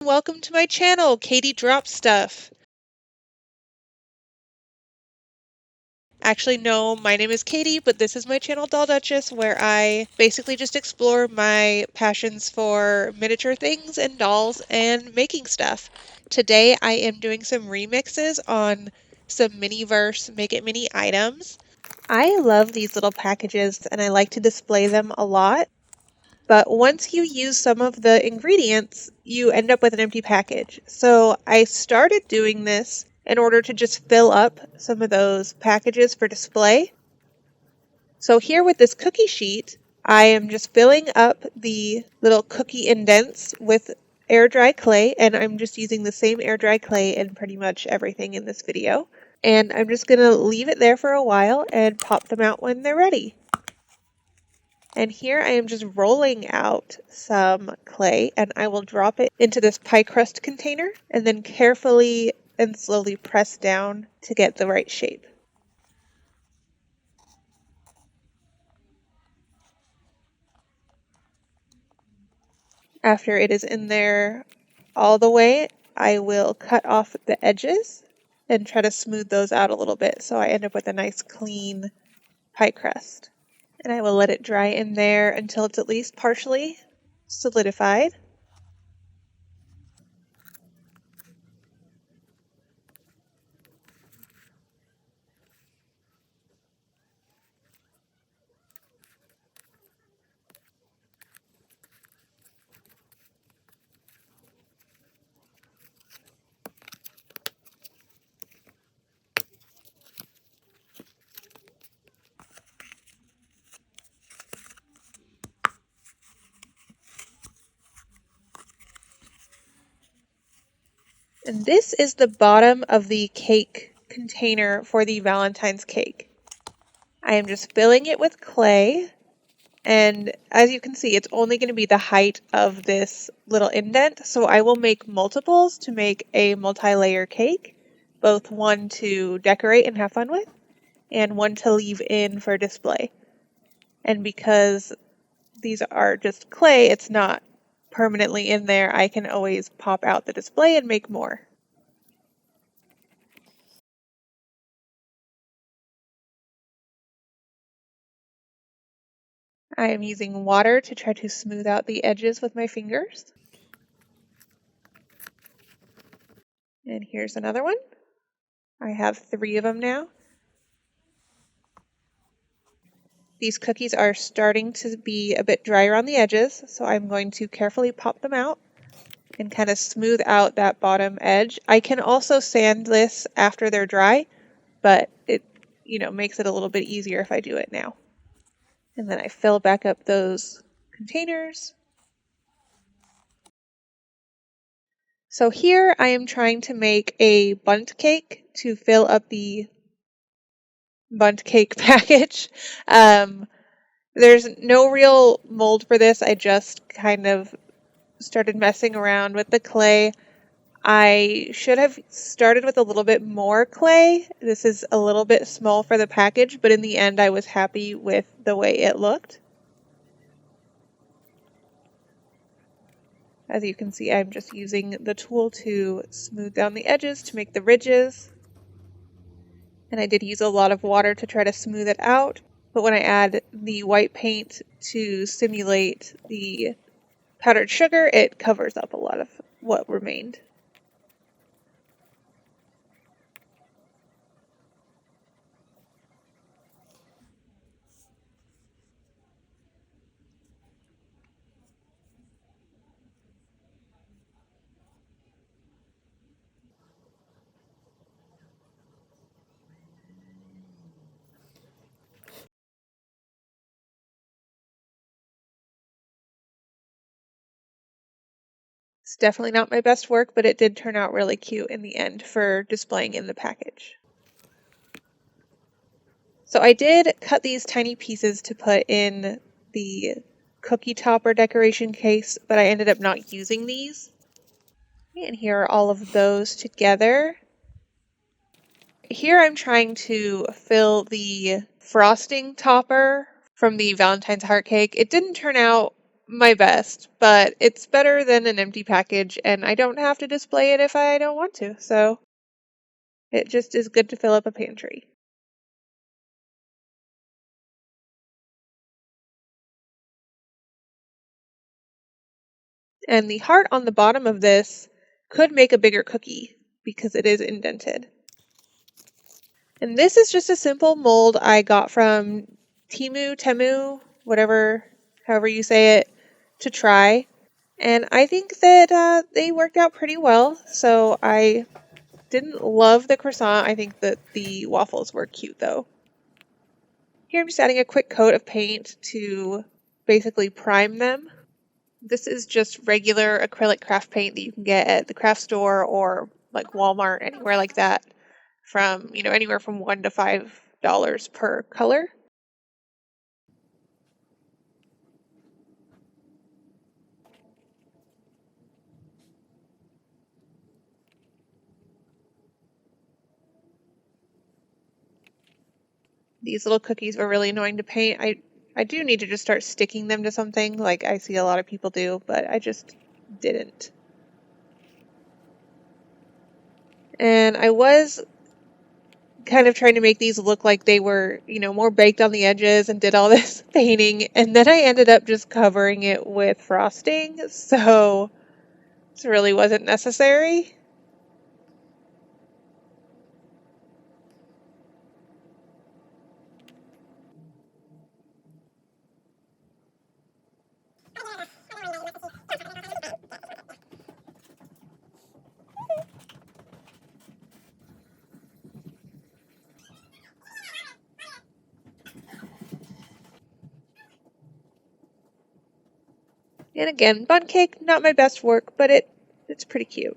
Welcome to my channel, Katie Drops Stuff. Actually, no, my name is Katie, but this is my channel, Doll Duchess, where I basically just explore my passions for miniature things and dolls and making stuff. Today, I am doing some remixes on some Miniverse Make It Mini items. I love these little packages and I like to display them a lot. But once you use some of the ingredients, you end up with an empty package. So I started doing this in order to just fill up some of those packages for display. So here with this cookie sheet, I am just filling up the little cookie indents with air dry clay, and I'm just using the same air dry clay in pretty much everything in this video. And I'm just going to leave it there for a while and pop them out when they're ready. And here I am just rolling out some clay, and I will drop it into this pie crust container and then carefully and slowly press down to get the right shape. After it is in there all the way, I will cut off the edges and try to smooth those out a little bit so I end up with a nice clean pie crust. And I will let it dry in there until it's at least partially solidified. And this is the bottom of the cake container for the Valentine's cake. I am just filling it with clay, and as you can see, it's only going to be the height of this little indent, so I will make multiples to make a multi-layer cake, both one to decorate and have fun with, and one to leave in for display. And because these are just clay, it's not permanently in there, I can always pop out the display and make more. I am using water to try to smooth out the edges with my fingers. And here's another one. I have 3 of them now. These cookies are starting to be a bit dry around the edges, so I'm going to carefully pop them out and kind of smooth out that bottom edge. I can also sand this after they're dry, but it, makes it a little bit easier if I do it now. And then I fill back up those containers. So here I am trying to make a bunt cake to fill up the bunt cake package. There's no real mold for this. I just kind of started messing around with the clay. I should have started with a little bit more clay. This is a little bit small for the package, but in the end I was happy with the way it looked. As you can see, I'm just using the tool to smooth down the edges to make the ridges. And I did use a lot of water to try to smooth it out. But when I add the white paint to simulate the powdered sugar, it covers up a lot of what remained. It's definitely not my best work, but it did turn out really cute in the end for displaying in the package. So I did cut these tiny pieces to put in the cookie topper decoration case, but I ended up not using these. And here are all of those together. Here I'm trying to fill the frosting topper from the Valentine's heart cake. It didn't turn out my best, but it's better than an empty package, and I don't have to display it if I don't want to, so it just is good to fill up a pantry. And the heart on the bottom of this could make a bigger cookie because it is indented. And this is just a simple mold I got from Temu, whatever, however you say it, to try. And I think that they worked out pretty well. So I didn't love the croissant. I think that the waffles were cute though. Here I'm just adding a quick coat of paint to basically prime them. This is just regular acrylic craft paint that you can get at the craft store or like Walmart, anywhere like that, from, anywhere from $1 to $5 per color. These little cookies were really annoying to paint. I do need to just start sticking them to something like I see a lot of people do, but I just didn't. And I was kind of trying to make these look like they were, more baked on the edges and did all this painting. And then I ended up just covering it with frosting. So this really wasn't necessary. And again, bun cake, not my best work, but it's pretty cute.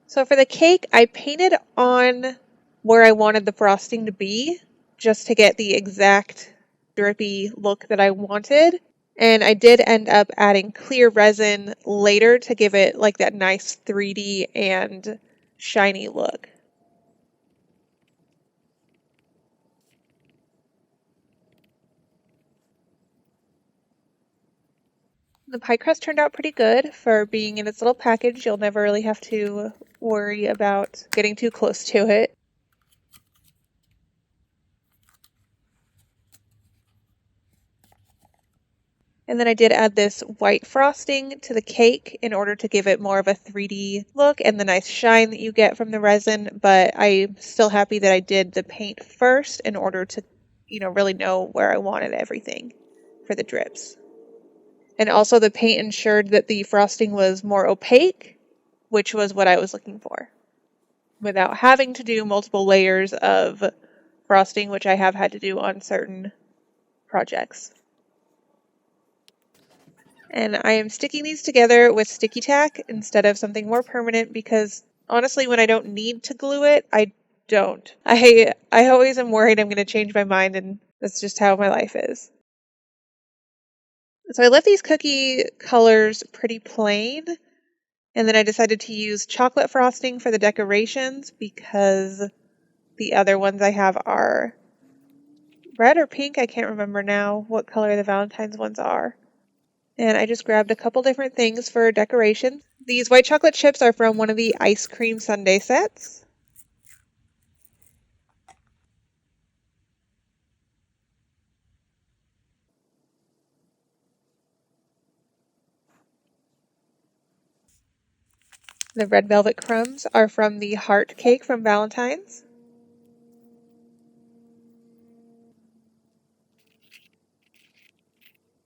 So for the cake, I painted on where I wanted the frosting to be, just to get the exact drippy look that I wanted. And I did end up adding clear resin later to give it like that nice 3D and shiny look. The pie crust turned out pretty good for being in its little package. You'll never really have to worry about getting too close to it. And then I did add this white frosting to the cake in order to give it more of a 3D look and the nice shine that you get from the resin. But I'm still happy that I did the paint first in order to, really know where I wanted everything for the drips. And also the paint ensured that the frosting was more opaque, which was what I was looking for, without having to do multiple layers of frosting, which I have had to do on certain projects. And I am sticking these together with sticky tack instead of something more permanent because honestly, when I don't need to glue it, I don't. I always am worried I'm going to change my mind, and that's just how my life is. So I left these cookie colors pretty plain, and then I decided to use chocolate frosting for the decorations because the other ones I have are red or pink. I can't remember now what color the Valentine's ones are. And I just grabbed a couple different things for decoration. These white chocolate chips are from one of the ice cream sundae sets. The red velvet crumbs are from the heart cake from Valentine's.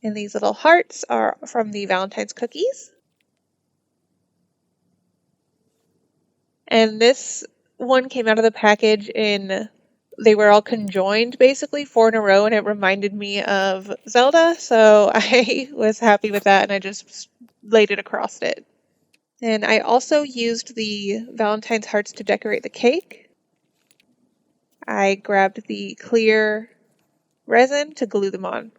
And these little hearts are from the Valentine's cookies. And this one came out of the package they were all conjoined basically 4 in a row, and it reminded me of Zelda, so I was happy with that and I just laid it across it. And I also used the Valentine's hearts to decorate the cake. I grabbed the clear resin to glue them on.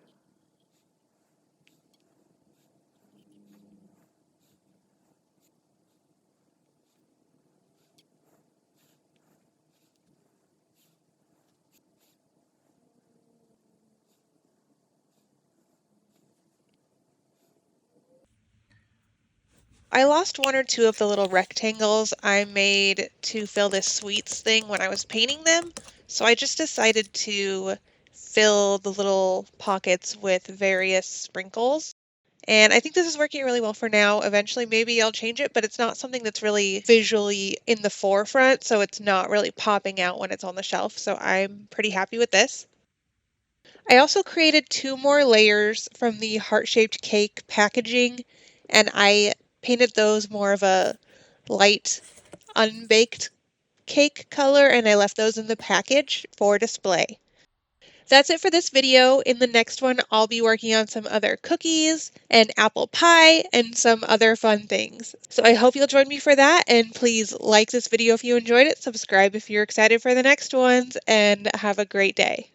I lost one or two of the little rectangles I made to fill this sweets thing when I was painting them, so I just decided to fill the little pockets with various sprinkles. And I think this is working really well for now. Eventually, maybe I'll change it, but it's not something that's really visually in the forefront, so it's not really popping out when it's on the shelf. So I'm pretty happy with this. I also created two more layers from the heart-shaped cake packaging, and I painted those more of a light unbaked cake color, and I left those in the package for display. That's it for this video. In the next one, I'll be working on some other cookies and apple pie and some other fun things. So I hope you'll join me for that, and please like this video if you enjoyed it, subscribe if you're excited for the next ones, and have a great day.